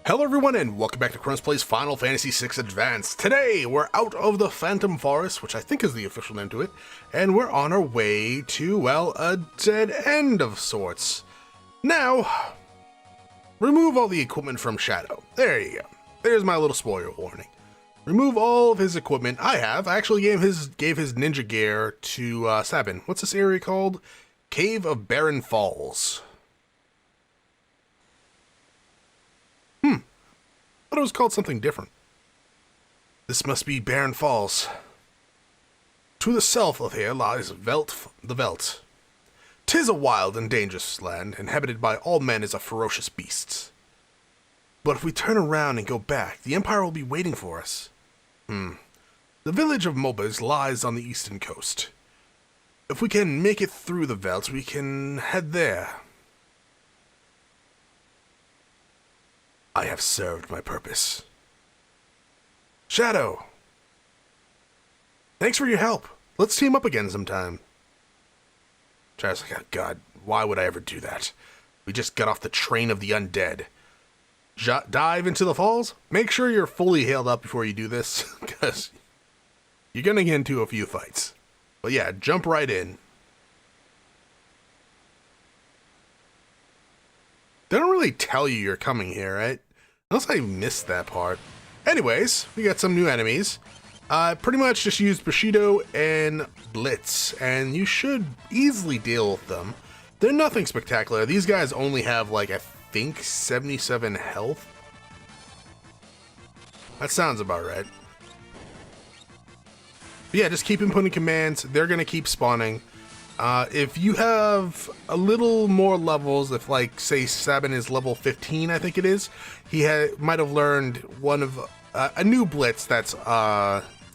Hello everyone and welcome back to Chronos Plays Final Fantasy VI Advance. Today we're out of the Phantom Forest, which I think is the official name to it, and we're on our way to, well, a dead end of sorts. Now, remove all the equipment from Shadow. There you go. There's my little spoiler warning. Remove all of his equipment. I actually gave his ninja gear to Sabin. What's this area called? Cave of Barren Falls. But it was called something different. This must be Barren Falls. To the south of here lies the Veldt. 'Tis a wild and dangerous land, inhabited by all men as a ferocious beasts. But if we turn around and go back, the Empire will be waiting for us. The village of Mobas lies on the eastern coast. If we can make it through the Veldt, we can head there. I have served my purpose. Shadow! Thanks for your help. Let's team up again sometime. Shadow's like, oh God, why would I ever do that? We just got off the train of the undead. Dive into the falls? Make sure you're fully healed up before you do this, because you're gonna get into a few fights. But yeah, jump right in. They don't really tell you you're coming here, right? Unless I missed that part. Anyways, we got some new enemies. Pretty much just use Bushido and Blitz, and you should easily deal with them. They're nothing spectacular. These guys only have, like, I think 77 health. That sounds about right. But yeah, just keep inputting commands. They're gonna keep spawning. If you have a little more levels, if like say Sabin is level 15, I think it is, he might have learned one of a new blitz that's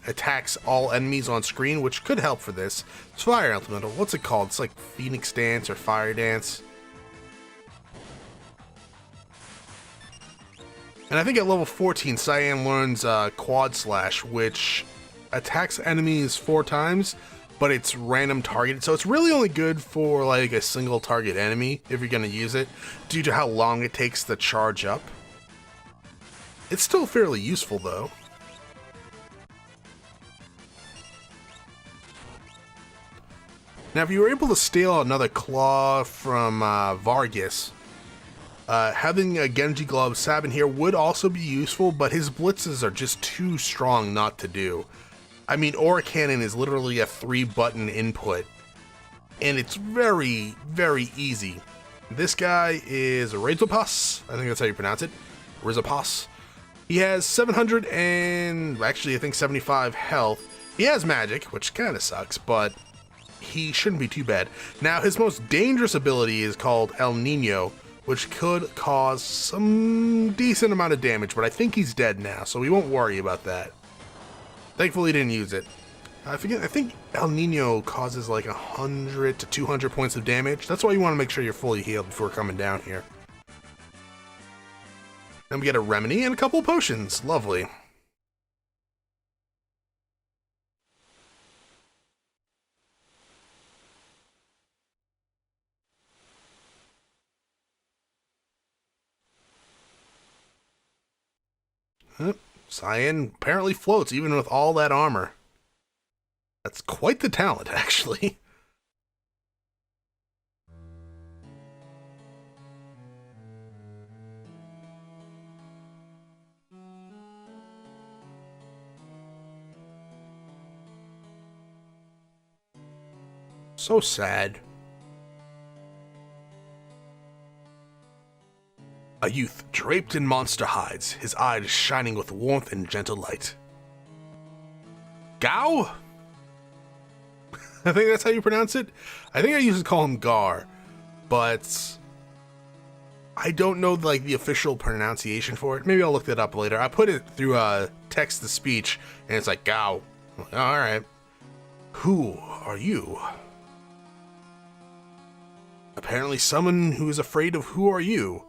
attacks all enemies on screen, which could help for this. It's Fire Elemental. What's it called? It's like Phoenix Dance or Fire Dance. And I think at level 14, Cyan learns Quad Slash, which attacks enemies 4 times. But it's random targeted, so it's really only good for like a single target enemy if you're gonna use it, due to how long it takes to charge up. It's still fairly useful though. Now if you were able to steal another claw from Vargas, having a Genji Glove Sabin here would also be useful, but his blitzes are just too strong not to do. I mean, Aura Cannon is literally a 3-button input, and it's very, very easy. This guy is Rezopas, I think that's how you pronounce it, Rezopas. He has 700 and, actually I think 75 health. He has magic, which kind of sucks, but he shouldn't be too bad. Now, his most dangerous ability is called El Nino, which could cause some decent amount of damage, but I think he's dead now, so we won't worry about that. Thankfully, didn't use it. I think El Nino causes like 100 to 200 points of damage. That's why you want to make sure you're fully healed before coming down here. Then we get a remedy and a couple potions. Lovely. Cyan apparently floats even with all that armor. That's quite the talent, actually. So sad. A youth draped in monster hides, his eyes shining with warmth and gentle light. Gao? I think that's how you pronounce it. I think I used to call him Gar, but I don't know like the official pronunciation for it. Maybe I'll look that up later. I put it through text to speech, and it's like Gao. Like, all right. Who are you? Apparently, someone who is afraid of who are you.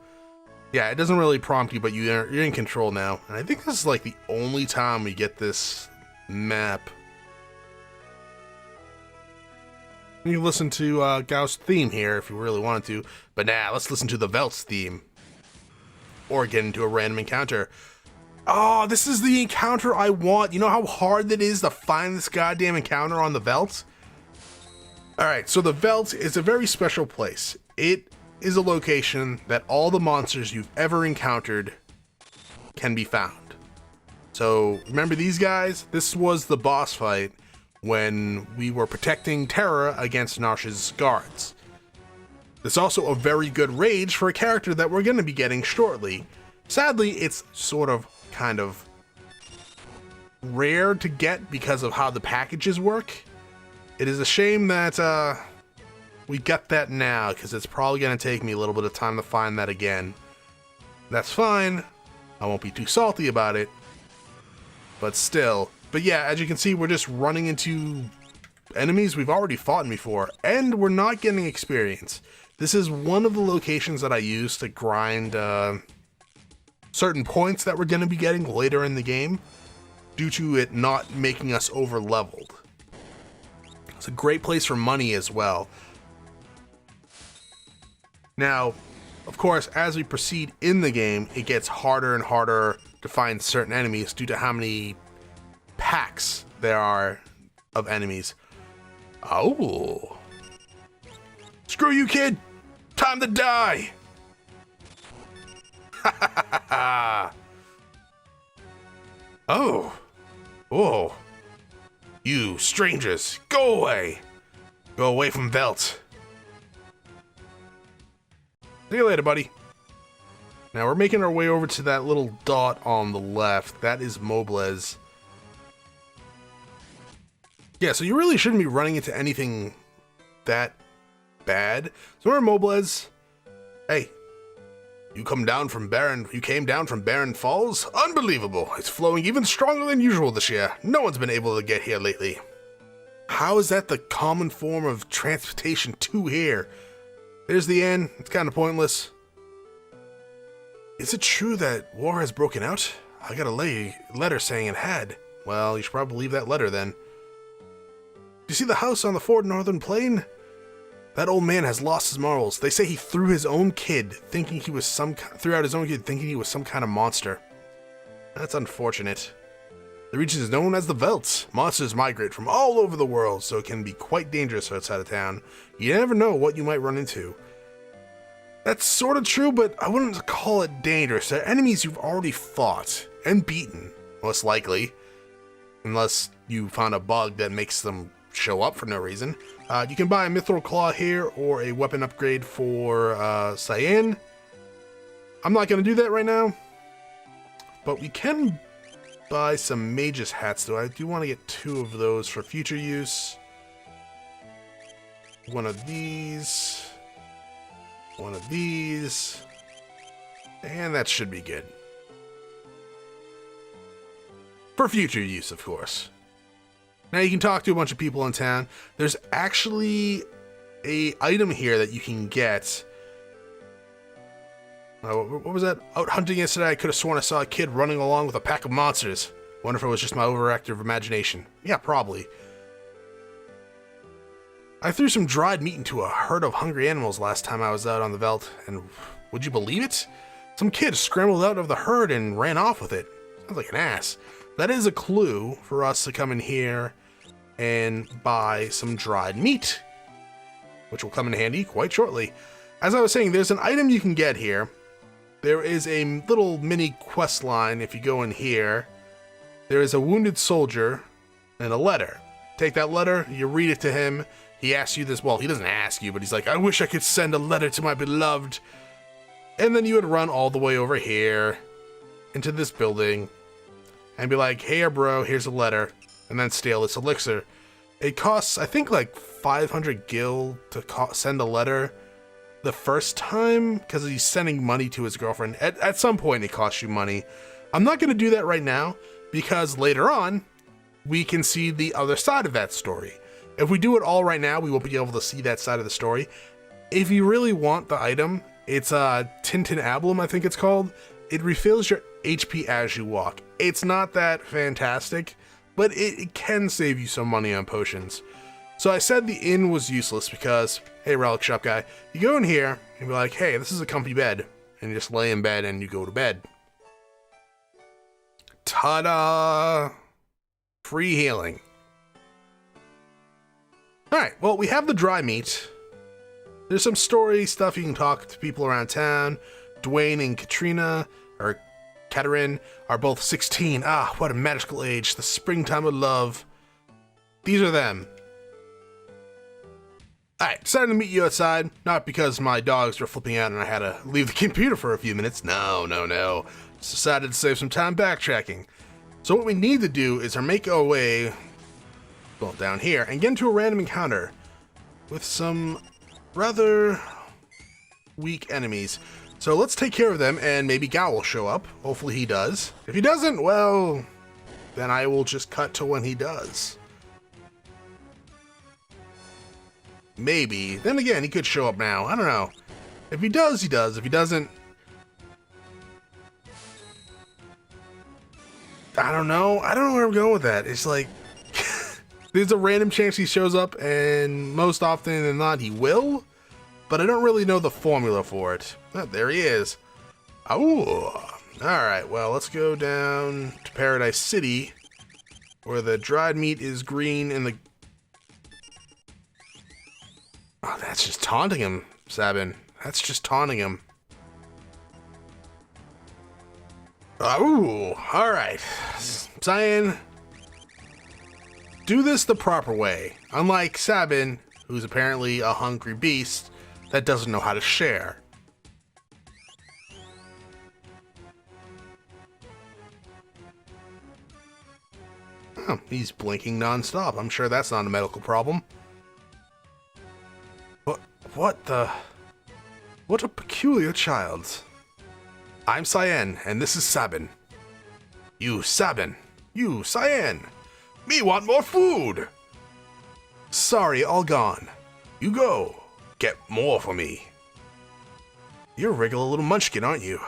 Yeah, it doesn't really prompt you, but you're in control now. And I think this is like the only time we get this map. You can listen to Gao's theme here if you really wanted to, but nah, let's listen to the Veldt's theme. or get into a random encounter. Oh, this is the encounter I want. You know how hard it is to find this goddamn encounter on the Veldt? Alright, so the Veldt is a very special place. It is a location that all the monsters you've ever encountered can be found. So, remember these guys? This was the boss fight when we were protecting Terra against Narsh's guards. It's also a very good rage for a character that we're going to be getting shortly. Sadly, it's sort of, kind of rare to get because of how the packages work. It is a shame that we got that now, because it's probably going to take me a little bit of time to find that again. That's fine. I won't be too salty about it. But still. But yeah, as you can see, we're just running into enemies we've already fought before, and we're not getting experience. This is one of the locations that I use to grind certain points that we're going to be getting later in the game, due to it not making us over leveled. It's a great place for money as well. Now, of course, as we proceed in the game, it gets harder and harder to find certain enemies due to how many packs there are of enemies. Oh. Screw you, kid! Time to die! Oh. Oh. You strangers, go away! Go away from Veldt. See you later, buddy. Now we're making our way over to that little dot on the left. That is Moblez. Yeah, so you really shouldn't be running into anything that bad. So remember Moblez? Hey, you came down from Barren Falls? Unbelievable. It's flowing even stronger than usual this year. No one's been able to get here lately. How is that the common form of transportation to here? There's the end. It's kind of pointless. Is it true that war has broken out? I got a letter saying it had. Well, you should probably leave that letter then. Do you see the house on the Fort Northern Plain? That old man has lost his marbles. They say he threw his own kid, thinking he was some kind of monster. That's unfortunate. The region is known as the Veldt. Monsters migrate from all over the world, so it can be quite dangerous outside of town. You never know what you might run into. That's sort of true, but I wouldn't call it dangerous. They're enemies you've already fought and beaten, most likely. Unless you found a bug that makes them show up for no reason. You can buy a Mithril Claw here or a weapon upgrade for Cyan. I'm not going to do that right now, but we can buy some Mage's Hats, though. I do want to get 2 of those for future use. One of these, and that should be good. For future use, of course. Now you can talk to a bunch of people in town. There's actually a item here that you can get. What was that? Out hunting yesterday, I could have sworn I saw a kid running along with a pack of monsters. Wonder if it was just my overactive imagination. Yeah, probably. I threw some dried meat into a herd of hungry animals last time I was out on the Veldt, and would you believe it? Some kid scrambled out of the herd and ran off with it. Sounds like an ass. That is a clue for us to come in here and buy some dried meat, which will come in handy quite shortly. As I was saying, there's an item you can get here. There is a little mini quest line. If you go in here, there is a wounded soldier and a letter. Take that letter, you read it to him. He asks you this, well, he doesn't ask you, but he's like, I wish I could send a letter to my beloved. And then you would run all the way over here into this building and be like, hey, bro, here's a letter, and then steal this elixir. It costs, I think, like 500 gil to send a letter the first time, because he's sending money to his girlfriend. At some point, it costs you money. I'm not going to do that right now, because later on, we can see the other side of that story. If we do it all right now, we won't be able to see that side of the story. If you really want the item, it's Tintin Ablum, I think it's called. It refills your HP as you walk. It's not that fantastic, but it can save you some money on potions. So I said the inn was useless because, hey, relic shop guy, you go in here and be like, hey, this is a comfy bed. and you just lay in bed and you go to bed. Ta-da! Free healing. Alright, well, we have the dry meat. There's some story stuff. You can talk to people around town. Dwayne and Katrina, or Katerin, are both 16. Ah, what a magical age. The springtime of love. These are them. Alright, decided to meet you outside. Not because my dogs were flipping out and I had to leave the computer for a few minutes. No. Just decided to save some time backtracking. So what we need to do is make our way, well, down here, and get into a random encounter with some rather weak enemies. So let's take care of them, and maybe Gao will show up. Hopefully he does. If he doesn't, well, then I will just cut to when he does. Maybe. Then again, he could show up now. I don't know. If he does, he does. If he doesn't, I don't know. I don't know where I'm going with that. It's like, there's a random chance he shows up, and most often than not, he will. But I don't really know the formula for it. Oh, there he is. Oh, alright. Well, let's go down to Paradise City, where the dried meat is green and the... Oh, that's just taunting him, Sabin. That's just taunting him. Oh, alright. Cyan, do this the proper way. Unlike Sabin, who's apparently a hungry beast that doesn't know how to share. Oh, he's blinking non-stop. I'm sure that's not a medical problem. What a peculiar child. I'm Cyan, and this is Sabin. You, Sabin. You, Cyan. Me want more food. Sorry, all gone. You go. Get more for me. You're a regular little munchkin, aren't you?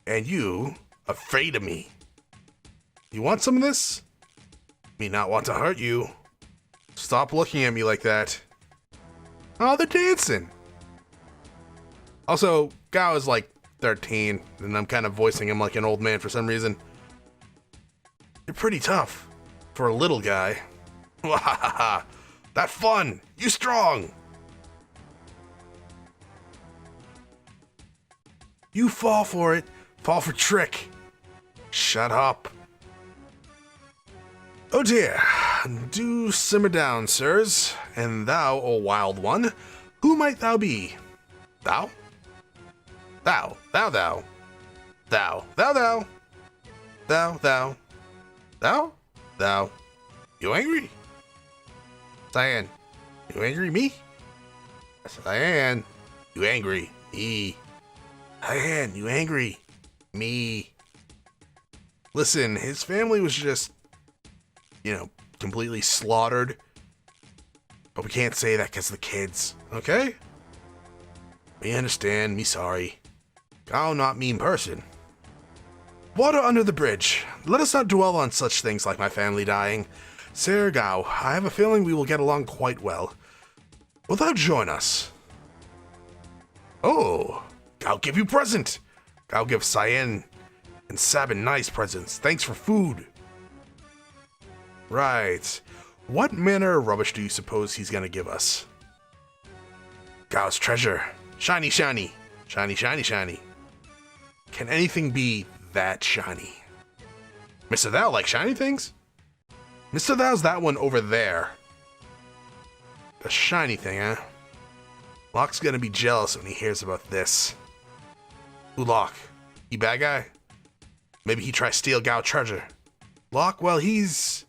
And you, afraid of me. You want some of this? Me not want to hurt you. Stop looking at me like that. Oh, they're dancing. Also, Gao is like 13, and I'm kind of voicing him like an old man for some reason. You're pretty tough for a little guy. Wahaha! That fun! You strong! You fall for it. Fall for trick. Shut up. Oh dear. Do simmer down, sirs. And thou, O wild one, who might thou be? Thou? Thou. Thou, thou. Thou. Thou, thou. Thou, thou. Thou? Thou. You angry? Cyan. You angry, me? Cyan. You angry, me. Cyan, you angry, me. Listen, his family was just, completely slaughtered. But we can't say that because of the kids, okay? Me understand, me sorry. Gao not mean person. Water under the bridge. Let us not dwell on such things like my family dying. Sir Gao, I have a feeling we will get along quite well. Will thou join us? Oh, Gao give you present. Gao give Cyan and Sabin nice presents. Thanks for food. Right. What manner of rubbish do you suppose he's gonna give us? Gao's treasure. Shiny, shiny. Shiny, shiny, shiny. Can anything be that shiny? Mr. Thou like shiny things? Mr. Thou's that one over there. The shiny thing, huh? Locke's gonna be jealous when he hears about this. Who Locke? He bad guy? Maybe he try steal Gao treasure. Locke, well, he's...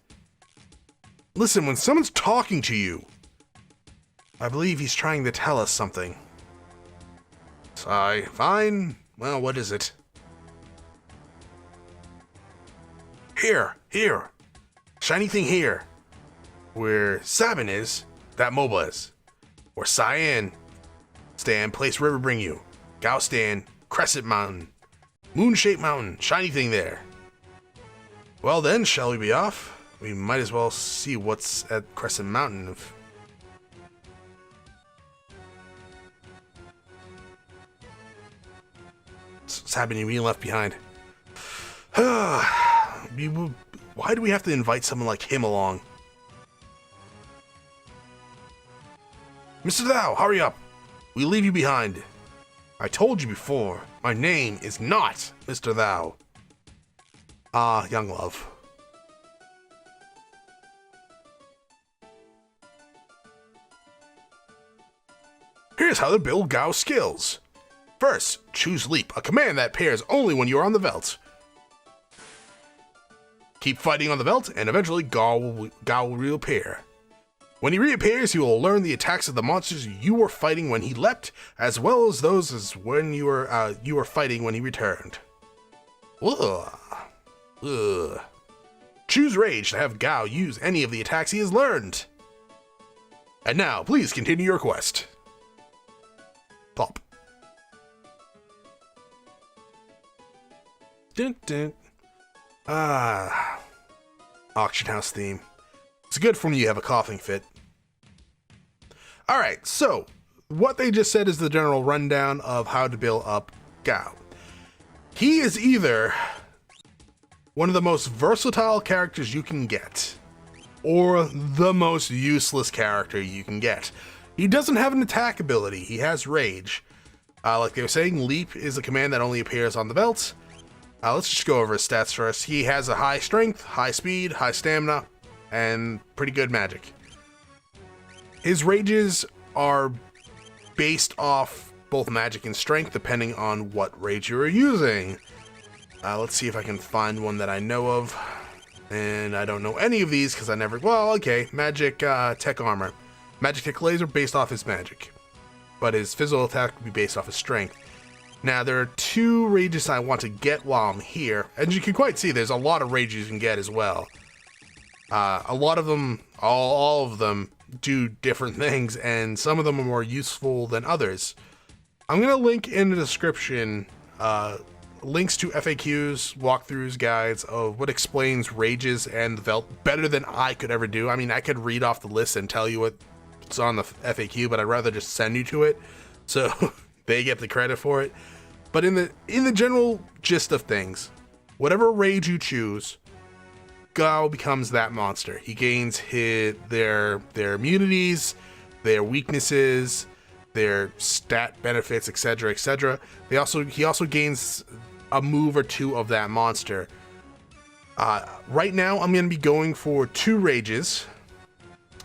Listen, when someone's talking to you, I believe he's trying to tell us something. Sigh. Fine. Well, what is it? Here. Shiny thing here. Where Sabin is, that mobile is. Where Cyan stand, place river bring you. Gao stand, crescent mountain. Moon-shaped mountain, shiny thing there. Well then, shall we be off? We might as well see what's at Crescent Mountain. Sabin, you're being left behind. Why do we have to invite someone like him along? Mr. Thou, hurry up! We leave you behind. I told you before, my name is not Mr. Thou. Ah, young love. Here's how to build Gao skills. First, choose Leap, a command that pairs only when you're on the Veldt. Keep fighting on the Veldt, and eventually Gao will reappear. When he reappears, you will learn the attacks of the monsters you were fighting when he leapt, as well as those when you were fighting when he returned. Ugh. Ugh. Choose Rage to have Gao use any of the attacks he has learned. And now, please continue your quest. Pop. Dun, dun. Auction house theme. It's good for when you have a coughing fit. Alright, so what they just said is the general rundown of how to build up Gao. He is either one of the most versatile characters you can get, or the most useless character you can get. He doesn't have an attack ability, he has Rage. Like they were saying, Leap is a command that only appears on the Veldt. Let's just go over his stats first. He has a high strength, high speed, high stamina, and pretty good magic. His rages are based off both magic and strength, depending on what rage you are using. Let's see if I can find one that I know of. And I don't know any of these because I never... Well, okay. Magic Tech Armor. Magic Tech Laser based off his magic. But his physical attack would be based off his strength. Now, there are 2 rages I want to get while I'm here. And you can quite see there's a lot of rages you can get as well. A lot of them, all of them, do different things, and some of them are more useful than others. I'm going to link in the description links to FAQs, walkthroughs, guides of what explains rages and the Veldt better than I could ever do. I mean, I could read off the list and tell you what's on the FAQ, but I'd rather just send you to it, so they get the credit for it. But in the general gist of things, whatever rage you choose, Gao becomes that monster. He gains their immunities, their weaknesses, their stat benefits, etc., etc. He also gains a move or 2 of that monster. Right now, I'm going to be going for 2 rages.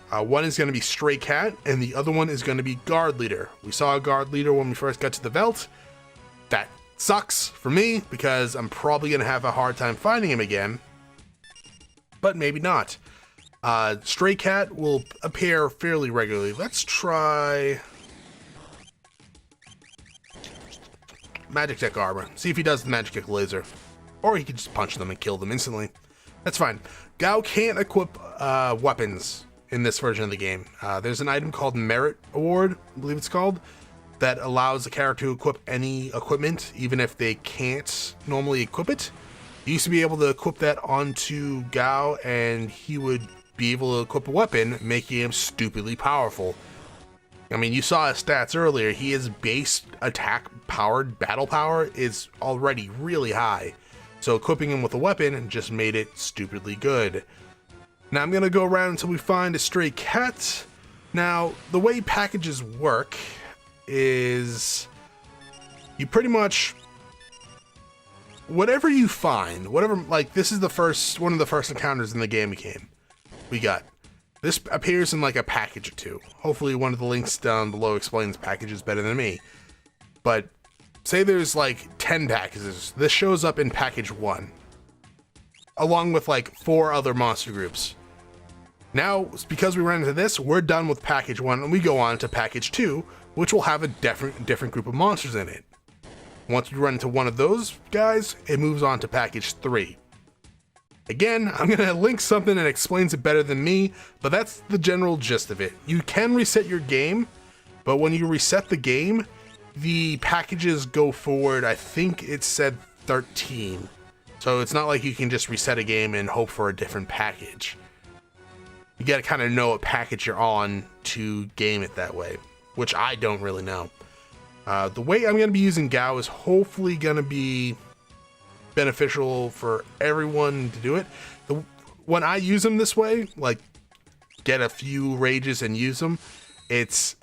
One is going to be Stray Cat, and the other one is going to be Guard Leader. We saw a Guard Leader when we first got to the Veldt. That sucks for me, because I'm probably going to have a hard time finding him again. But maybe not. Stray Cat will appear fairly regularly. Let's try Magic Tech Armor. See if he does the Magic Tech Laser. Or he can just punch them and kill them instantly. That's fine. Gao can't equip weapons in this version of the game. There's an item called Merit Award, I believe it's called, that allows the character to equip any equipment, even if they can't normally equip it. You used to be able to equip that onto Gao, and he would be able to equip a weapon, making him stupidly powerful. I mean, you saw his stats earlier. His base attack powered battle power is already really high. So equipping him with a weapon just made it stupidly good. Now I'm going to go around until we find a Stray Cat. Now, the way packages work is you pretty much... whatever you find, like this is one of the first encounters in the game we got. This appears in like a package or 2. Hopefully one of the links down below explains packages better than me. But say there's like 10 packages. This shows up in package 1. Along with like 4 other monster groups. Now, because we ran into this, we're done with package 1 and we go on to package 2, which will have a different group of monsters in it. Once you run into one of those guys, it moves on to package 3. Again, I'm going to link something that explains it better than me, but that's the general gist of it. You can reset your game, but when you reset the game, the packages go forward, I think it said 13. So it's not like you can just reset a game and hope for a different package. You got to kind of know what package you're on to game it that way, which I don't really know. The way I'm going to be using Gao is hopefully going to be beneficial for everyone to do it. When I use him this way, like get a few rages and use him, it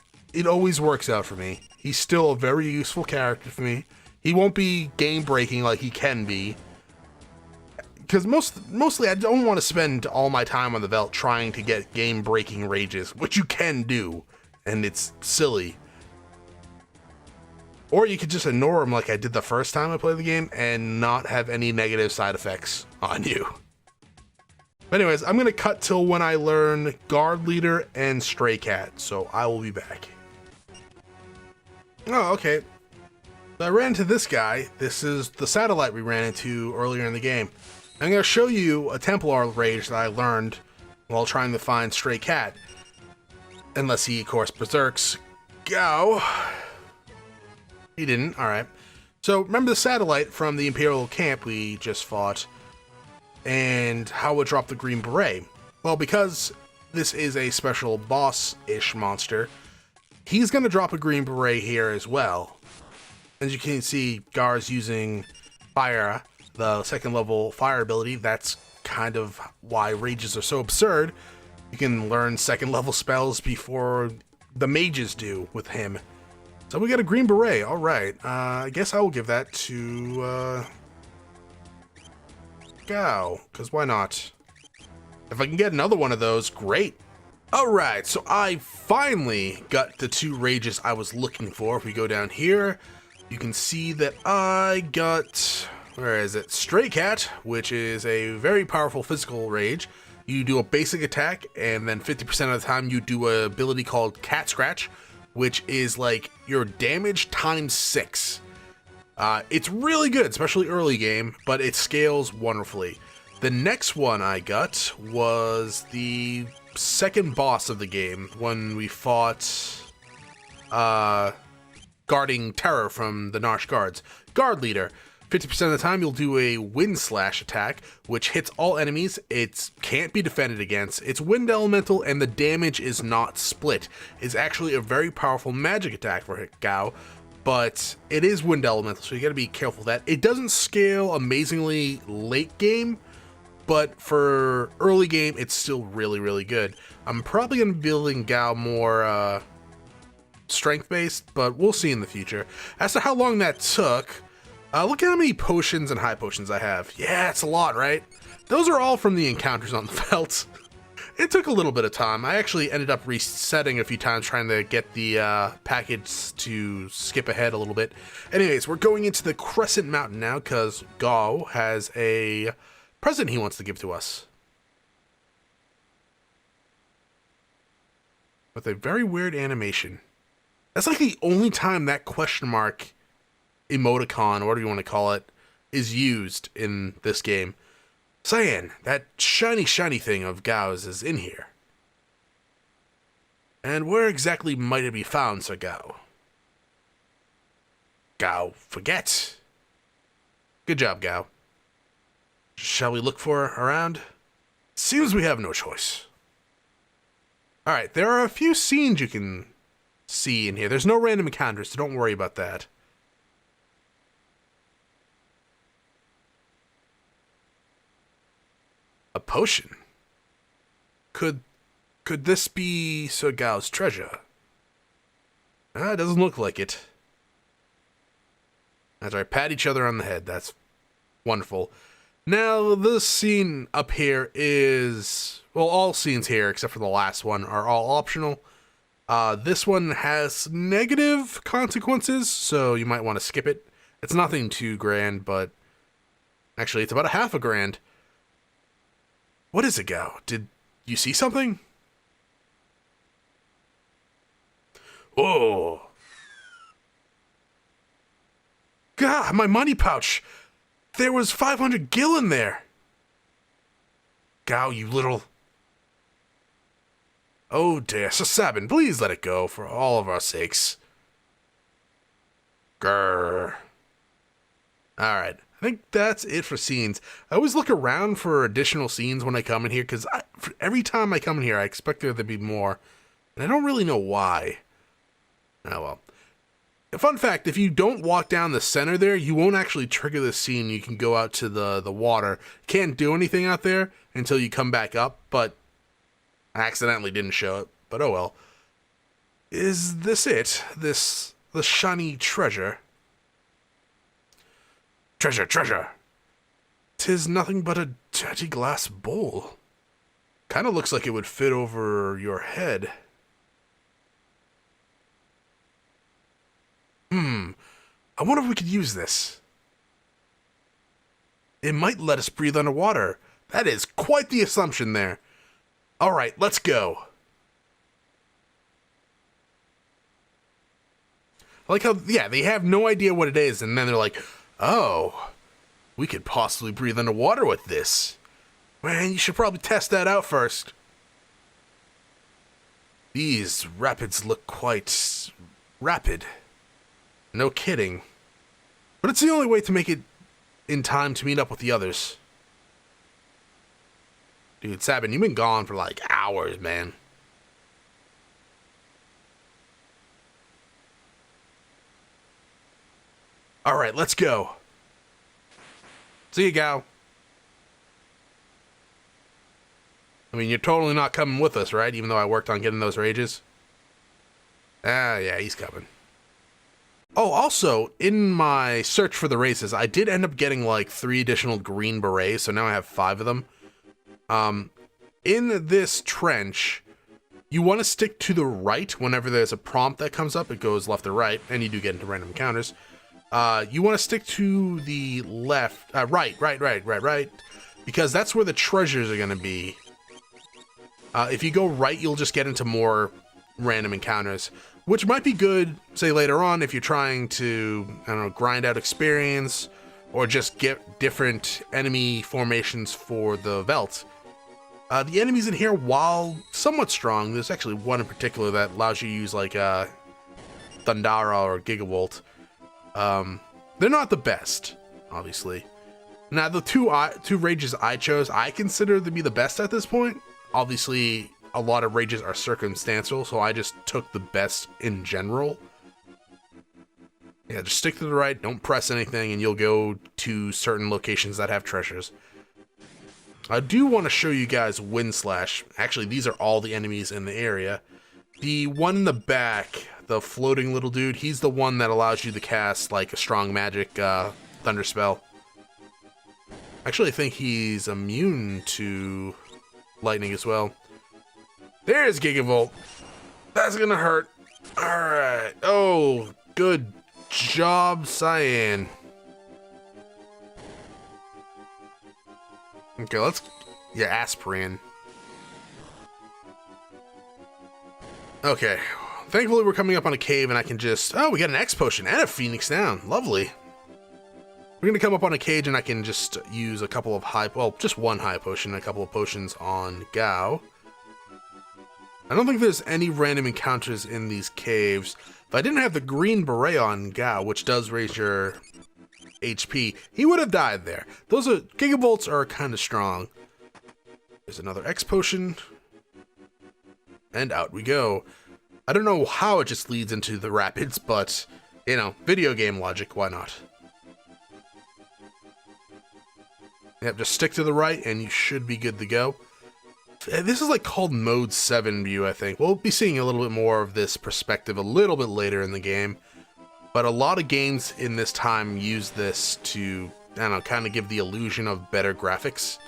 always works out for me. He's still a very useful character for me. He won't be game breaking like he can be, because mostly I don't want to spend all my time on the Veldt trying to get game breaking rages, which you can do, and it's silly. Or you could just ignore him like I did the first time I played the game and not have any negative side effects on you. But anyways, I'm going to cut till when I learn Guard Leader and Stray Cat, so I will be back. Oh, okay. So I ran into this guy. This is the satellite we ran into earlier in the game. I'm going to show you a Templar rage that I learned while trying to find Stray Cat. Unless he, of course, berserks. Go! He didn't, alright. So, remember the satellite from the Imperial camp we just fought, and how it dropped the green beret? Well, because this is a special boss-ish monster, he's going to drop a green beret here as well. As you can see, Gar's using fire, the second level fire ability. That's kind of why rages are so absurd. You can learn second level spells before the mages do with him. So we got a green beret, alright. I guess I will give that to Gao, because why not? If I can get another one of those, great. Alright, so I finally got the 2 rages I was looking for. If we go down here, you can see that I got, where is it? Stray Cat, which is a very powerful physical rage. You do a basic attack, and then 50% of the time you do an ability called Cat Scratch, which is like your damage times 6. It's really good, especially early game, but it scales wonderfully. The next one I got was the second boss of the game, when we fought guarding Terror from the Narshe Guards. Guard Leader. 50% of the time you'll do a Wind Slash attack, which hits all enemies. It can't be defended against. It's Wind Elemental, and the damage is not split. It's actually a very powerful magic attack for Gao, but it is Wind Elemental, so you gotta be careful of that. It doesn't scale amazingly late game, but for early game, it's still really, really good. I'm probably gonna be building Gao more strength-based, but we'll see in the future. As to how long that took, look at how many potions and high potions I have. Yeah, it's a lot, right? Those are all from the encounters on the Veldt. It took a little bit of time. I actually ended up resetting a few times trying to get the package to skip ahead a little bit. Anyways, we're going into the Crescent Mountain now because Gao has a present he wants to give to us. With a very weird animation. That's like the only time that question mark emoticon, or whatever you want to call it, is used in this game. Cyan, that shiny thing of Gao's is in here. And where exactly might it be found, Sir Gao? Gao, forget. Good job, Gao. Shall we look for around? Seems we have no choice. Alright, there are a few scenes you can see in here. There's no random encounters, so don't worry about that. A potion? Could this be Sir Gao's treasure? It doesn't look like it. That's right, pat each other on the head. That's wonderful. Now, this scene up here is... well, all scenes here, except for the last one, are all optional. This one has negative consequences, so you might want to skip it. It's nothing too grand, but... actually, it's about half a grand. What is it, Gao? Did you see something? Oh. God, my money pouch. There was 500 gil in there. Gao, you little... oh dear, Sir Sabin, please let it go for all of our sakes. Grrr. Alright, I think that's it for scenes. I always look around for additional scenes when I come in here, because every time I come in here, I expect there to be more. And I don't really know why. Oh well. Fun fact, if you don't walk down the center there, you won't actually trigger the scene. You can go out to the water. Can't do anything out there until you come back up, but I accidentally didn't show it. But oh well. Is this it? The shiny treasure? Treasure, treasure! 'Tis nothing but a dirty glass bowl. Kinda looks like it would fit over your head. I wonder if we could use this. It might let us breathe underwater. That is quite the assumption there. Alright, let's go. I like how, yeah, they have no idea what it is, and then they're like, oh, we could possibly breathe underwater with this. Man, you should probably test that out first. These rapids look quite rapid. No kidding. But it's the only way to make it in time to meet up with the others. Dude, Sabin, you've been gone for like hours, man. Alright, let's go. See you, Gao. I mean, you're totally not coming with us, right? Even though I worked on getting those rages. Ah, yeah, he's coming. Oh, also, in my search for the races, I did end up getting like 3 additional green berets, so now I have 5 of them. In this trench, you want to stick to the right whenever there's a prompt that comes up. It goes left or right, and you do get into random encounters. You want to stick to the left, right, because that's where the treasures are going to be. If you go right, you'll just get into more random encounters, which might be good, say, later on if you're trying to, I don't know, grind out experience or just get different enemy formations for the Veldt. The enemies in here, while somewhat strong, there's actually one in particular that allows you to use, like, Thundara or Gigavolt. They're not the best, obviously. Now, the two rages I chose, I consider to be the best at this point. Obviously, a lot of rages are circumstantial, so I just took the best in general. Yeah, just stick to the right, don't press anything, and you'll go to certain locations that have treasures. I do want to show you guys Wind Slash. Actually, these are all the enemies in the area. The one in the back, the floating little dude, he's the one that allows you to cast, like, a strong magic thunder spell. Actually, I think he's immune to lightning as well. There's Gigavolt. That's gonna hurt. Alright. Oh, good job, Cyan. Okay, let's... Yeah, Aspirin. Okay. Thankfully, we're coming up on a cave and I can just... Oh, we got an X potion and a Phoenix down. Lovely. We're gonna come up on a cage and I can just use a couple of high... Well, just one high potion and a couple of potions on Gao. I don't think there's any random encounters in these caves. If I didn't have the green beret on Gao, which does raise your HP, he would have died there. Those are... Gigavolts are kind of strong. There's another X potion. And out we go. I don't know how it just leads into the rapids, but, you know, video game logic, why not? Yep, just stick to the right and you should be good to go. This is like called Mode 7 view, I think. We'll be seeing a little bit more of this perspective a little bit later in the game. But a lot of games in this time use this to, I don't know, kind of give the illusion of better graphics.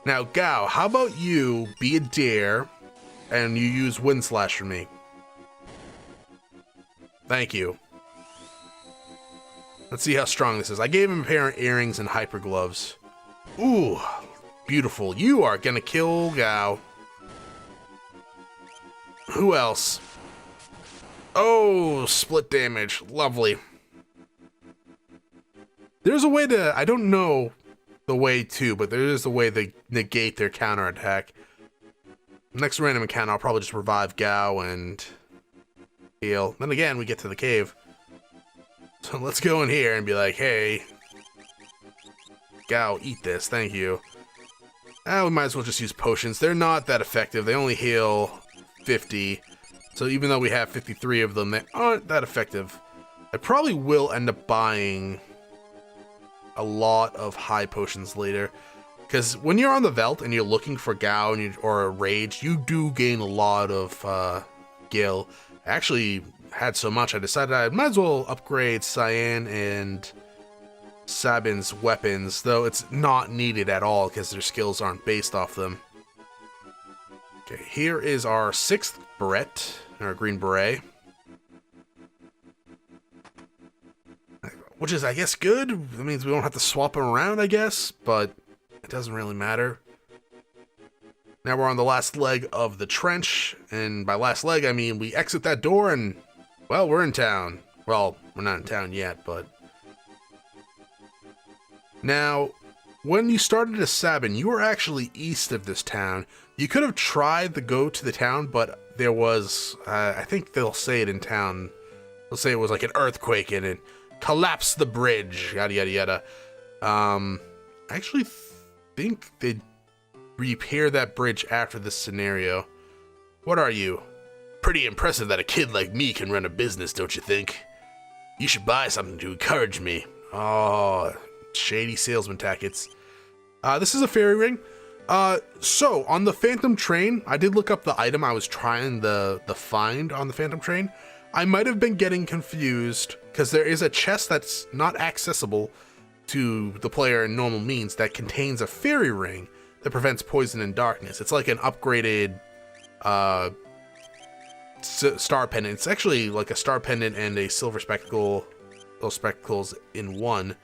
Now, Gao, how about you be a dare and you use Wind Slash for me? Thank you. Let's see how strong this is. I gave him a pair of earrings and hyper gloves. Ooh, beautiful. You are gonna kill Gao. Who else? Oh, split damage. Lovely. There's a way to... I don't know the way to, but there is a way to negate their counterattack. Next random encounter, I'll probably just revive Gao and heal. Then again, we get to the cave. So let's go in here and be like, hey, Gao, eat this, thank you. We might as well just use potions. They're not that effective. They only heal 50. So even though we have 53 of them, they aren't that effective. I probably will end up buying a lot of high potions later, because when you're on the Veldt and you're looking for Gao or a Rage, you do gain a lot of Gil. I actually had so much I decided I might as well upgrade Cyan and Sabin's weapons, though it's not needed at all because their skills aren't based off them. Okay, here is our 6th beret, our green beret. Which is, I guess, good. That means we don't have to swap them around, I guess, but it doesn't really matter. Now we're on the last leg of the trench, and by last leg, I mean we exit that door and, well, we're in town. Well, we're not in town yet, but... Now, when you started as Sabin, you were actually east of this town. You could have tried to go to the town, but there was, I think they'll say it in town, they'll say it was like an earthquake and it collapsed the bridge, yada yada yada. I actually think they'd repair that bridge after this scenario. What are you? Pretty impressive that a kid like me can run a business, don't you think? You should buy something to encourage me. Oh, shady salesman tactics. This is a fairy ring. So on the Phantom Train, I did look up the item I was trying the find on the Phantom Train. I might have been getting confused because there is a chest that's not accessible to the player in normal means that contains a fairy ring that prevents poison and darkness. It's like an upgraded star pendant. It's actually like a star pendant and a silver spectacle, those spectacles in one.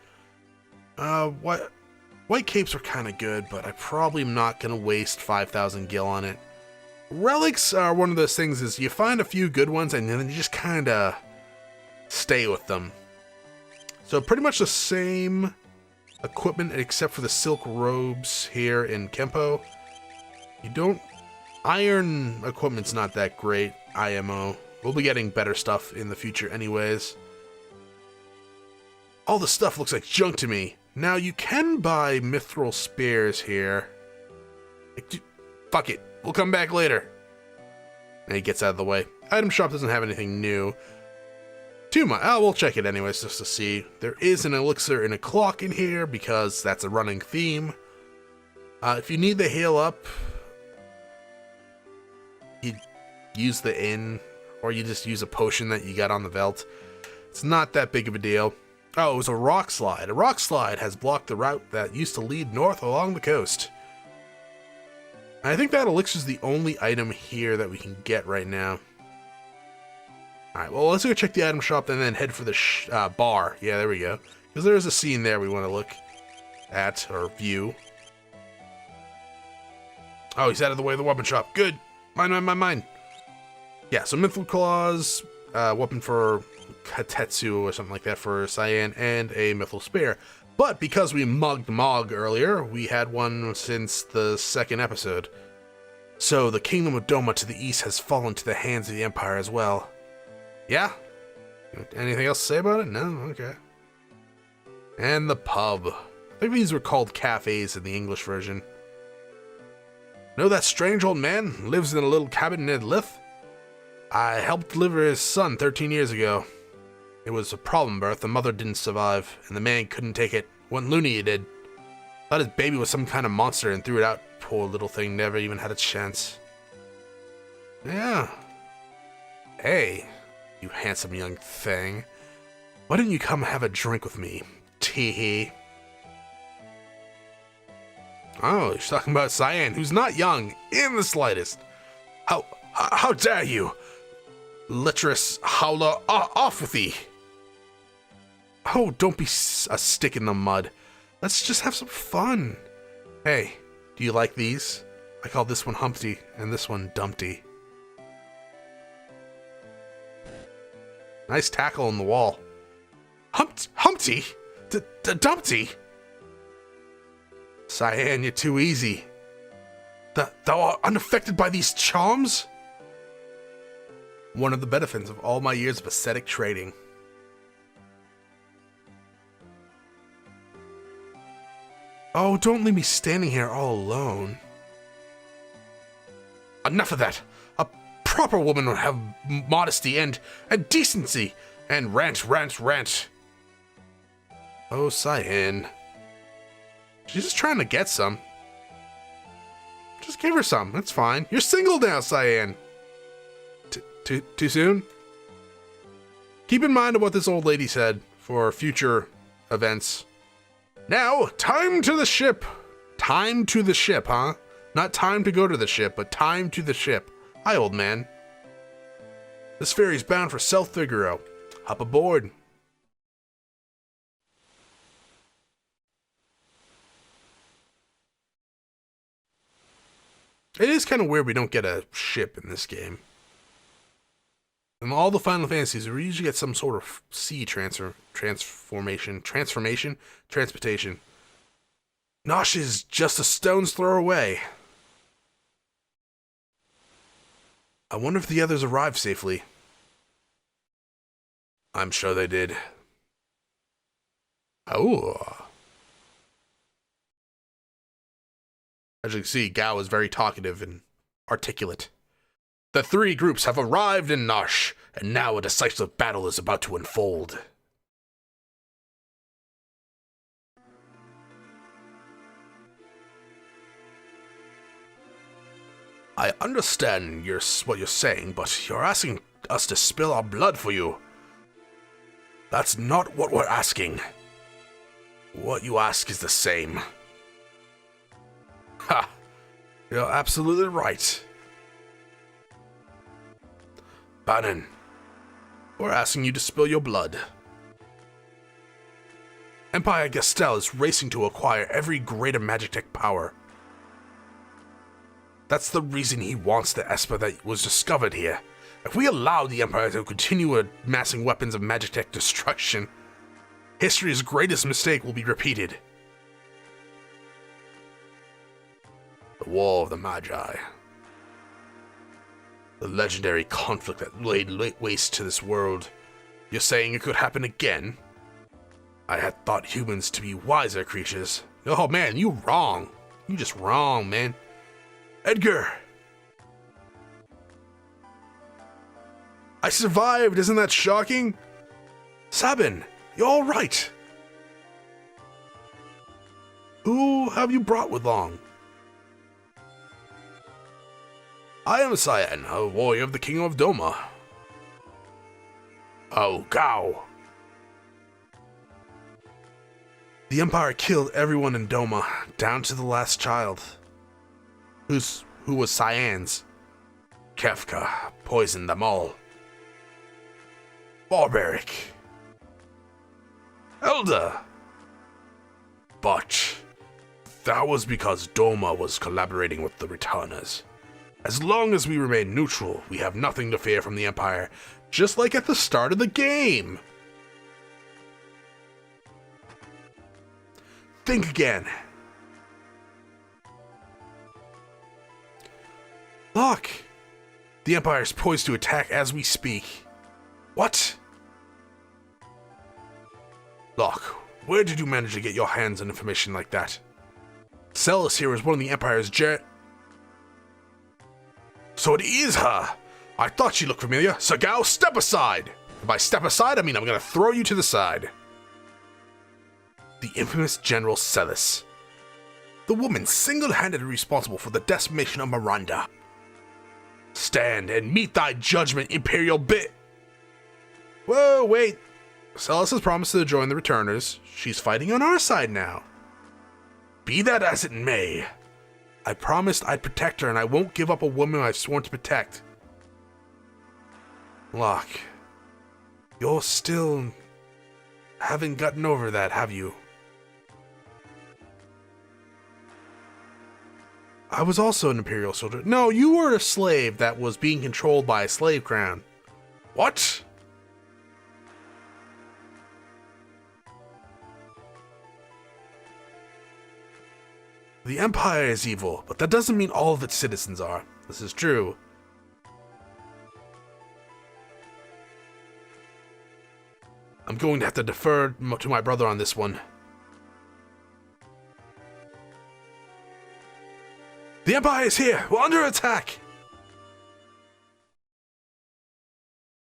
White capes are kind of good, but I probably am not going to waste 5,000 gil on it. Relics are one of those things is you find a few good ones and then you just kind of stay with them. So pretty much the same equipment except for the silk robes here in Kempo. You don't... Iron equipment's not that great, IMO. We'll be getting better stuff in the future anyways. All the stuff looks like junk to me. Now you can buy mithril spears here. Fuck it. We'll come back later. And he gets out of the way. Item shop doesn't have anything new. Too much. Oh, we'll check it anyways just to see. There is an elixir and a clock in here because that's a running theme. If you need the heal up, you use the inn, or you just use a potion that you got on the Veldt. It's not that big of a deal. Oh, it was a rock slide. A rock slide has blocked the route that used to lead north along the coast. I think that elixir is the only item here that we can get right now. Alright, well, let's go check the item shop and then head for the bar. Yeah, there we go. Because there is a scene there we want to look at, or view. Oh, he's out of the way of the weapon shop. Good. Mine. Yeah, so Mithril Claws, weapon for Katetsu or something like that for Cyan, and a Mithril Spear. But because we mugged Mog earlier, we had one since the 2nd episode. So the Kingdom of Doma to the east has fallen to the hands of the Empire as well. Yeah? Anything else to say about it? No? Okay. And the pub. I think these were called cafes in the English version. Know that strange old man lives in a little cabin near Lith? I helped deliver his son 13 years ago. It was a problem birth. The mother didn't survive, and the man couldn't take it. Went loony, he did. Thought his baby was some kind of monster and threw it out. Poor little thing never even had a chance. Yeah. Hey, you handsome young thing. Why didn't you come have a drink with me? Tee-hee. Oh, he's talking about Cyan, who's not young in the slightest. How dare you? Lecherous howler, off with thee. Oh, don't be a stick in the mud. Let's just have some fun. Hey, do you like these? I call this one Humpty and this one Dumpty. Nice tackle on the wall. Humpty? Dumpty? Cyan, you're too easy. Thou art unaffected by these charms? One of the benefits of all my years of ascetic trading. Oh, don't leave me standing here all alone. Enough of that. A proper woman would have modesty and decency. And rent, rent, rent. Oh, Cyan. She's just trying to get some. Just give her some. That's fine. You're single now, Cyan. Too soon? Keep in mind what this old lady said for future events. Now, time to the ship. Time to the ship, huh? Not time to go to the ship, but time to the ship. Hi, old man. This ferry's bound for South Figaro. Hop aboard. It is kind of weird we don't get a ship in this game. In all the Final Fantasies, we usually get some sort of sea transportation. Nosh is just a stone's throw away. I wonder if the others arrived safely. I'm sure they did. Oh. As you can see, Gao is very talkative and articulate. The three groups have arrived in Nosh, and now a decisive battle is about to unfold. I understand what you're saying, but you're asking us to spill our blood for you. That's not what we're asking. What you ask is the same. Ha! You're absolutely right. Bannon, we're asking you to spill your blood. Empire Gastel is racing to acquire every greater Magitech power. That's the reason he wants the Esper that was discovered here. If we allow the Empire to continue amassing weapons of Magitech destruction, history's greatest mistake will be repeated. The War of the Magi. The legendary conflict that laid waste to this world. You're saying it could happen again? I had thought humans to be wiser creatures. Oh man, you wrong. You just wrong, man. Edgar! I survived, isn't that shocking? Sabin, you're alright. Who have you brought with long? I am Cyan, a warrior of the King of Doma. Oh, Gao. The Empire killed everyone in Doma, down to the last child. Who was Cyan's. Kefka poisoned them all. Barbaric. Elder. But that was because Doma was collaborating with the Returners. As long as we remain neutral, we have nothing to fear from the Empire, just like at the start of the game. Think again. Look! The Empire is poised to attack as we speak. What? Look, where did you manage to get your hands on information like that? Celis here is one of the Empire's So it is her! I thought she looked familiar. Sagao, step aside! And by step aside, I mean I'm gonna throw you to the side. The infamous General Celis. The woman single-handedly responsible for the decimation of Miranda. Stand and meet thy judgment, Imperial bit! Whoa, wait. Celis has promised to join the Returners. She's fighting on our side now. Be that as it may, I promised I'd protect her, and I won't give up a woman I've sworn to protect. Locke, you're still haven't gotten over that, have you? I was also an Imperial soldier. No, you were a slave that was being controlled by a slave crown. What? The Empire is evil, but that doesn't mean all of its citizens are. This is true. I'm going to have to defer to my brother on this one. The Empire is here! We're under attack!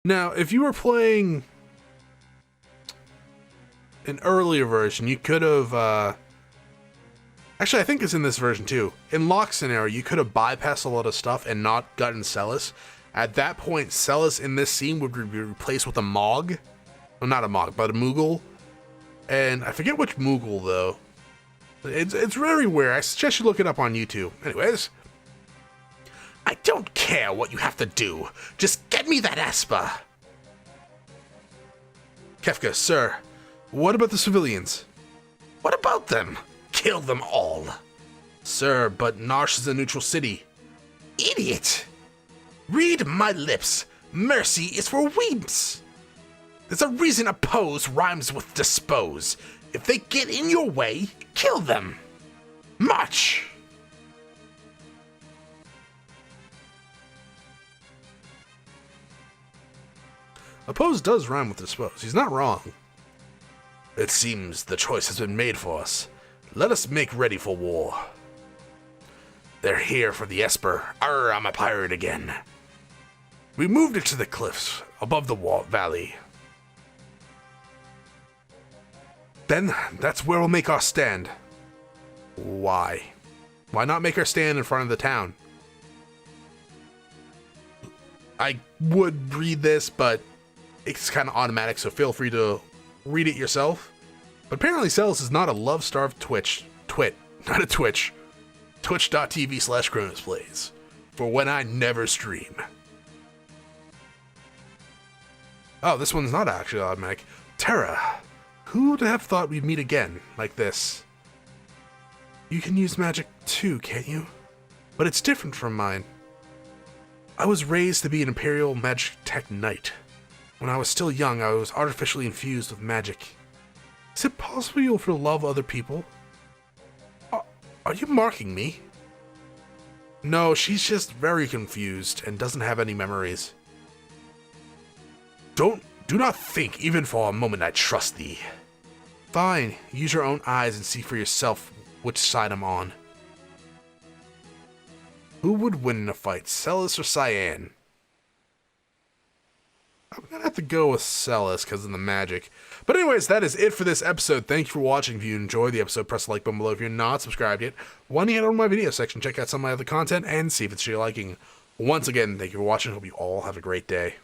Now, if you were playing an earlier version, you could have, actually, I think it's in this version too. In Locke scenario, you could have bypassed a lot of stuff and not gotten Celis. At that point, Celis in this scene would be replaced with a Mog. Well, not a Mog, but a Moogle. And I forget which Moogle, though. It's very weird. I suggest you look it up on YouTube. Anyways. I don't care what you have to do. Just get me that Esper. Kefka, sir. What about the civilians? What about them? Kill them all. Sir, but Narsh is a neutral city. Idiot. Read my lips. Mercy is for weeps. There's a reason oppose rhymes with dispose. If they get in your way, kill them. March. Oppose does rhyme with dispose. He's not wrong. It seems the choice has been made for us. Let us make ready for war. They're here for the Esper. Arr, I'm a pirate again. We moved it to the cliffs above the valley. Then that's where we'll make our stand. Why? Why not make our stand in front of the town? I would read this, but it's kind of automatic, so feel free to read it yourself. But apparently Celis is not a love-starved not a Twitch. Twitch.tv/Chronos plays. For when I never stream. Oh, this one's not actually automatic. Terra, who would have thought we'd meet again, like this? You can use magic too, can't you? But it's different from mine. I was raised to be an Imperial Magic Tech Knight. When I was still young, I was artificially infused with magic. Is it possible you'll love other people? Are you marking me? No, she's just very confused and doesn't have any memories. Do not think even for a moment I trust thee. Fine, use your own eyes and see for yourself which side I'm on. Who would win in a fight, Celis or Cyan? I'm gonna have to go with Celis because of the magic. But anyways, that is it for this episode. Thank you for watching. If you enjoyed the episode, press the like button below. If you're not subscribed yet, why don't you head over to my video section, check out some of my other content, and see if it's to your liking. Once again, thank you for watching. Hope you all have a great day.